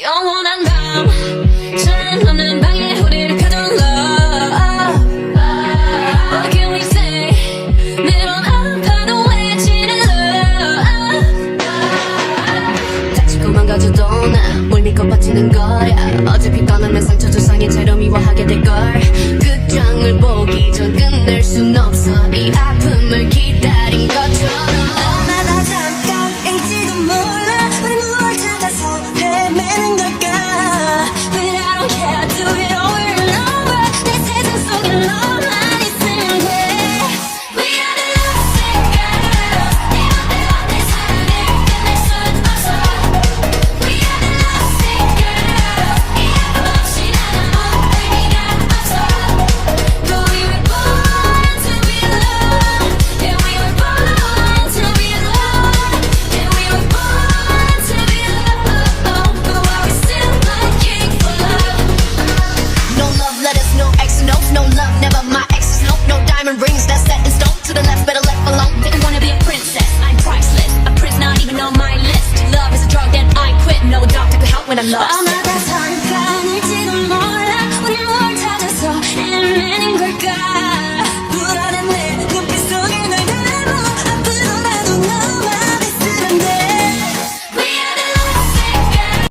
영원한 밤 사람 없는 방에 우리를 가둔 love. What can we say? 매번 아파도 외치는 love. 다치고 망가져도 나 뭘 믿고 버티는 거야. 어차피 떠나면 상처 조상의 채로 미워하게 될걸. 끝장을 보기 전 끝낼 순 없어. 이 아픔을 기다린 것처럼. 아마도 잠깐일지도 몰라. 우리 무얼 찾아서 헤매는 걸까. But I don't care, do it over and over. 내 세상 속에 너만 있으면 돼. We are the lovesick girls. 네 맘대로 내 사랑을 끝낼 순 없어. We are the lovesick girls. 이 아픔 없이 나는 아무 의미가 없어. But we were born to be alone. Yeah, we were born to be alone. Yeah, we were born to be alone. But why we still looking for love? No love letters, no X notes, no love, never my exes, nope. No diamond rings that's set in stone. To the left, better left alone. They wanna be a princess, I'm priceless. A prince not even on my list. Love is a drug that I quit. No doctor could help when I'm lost.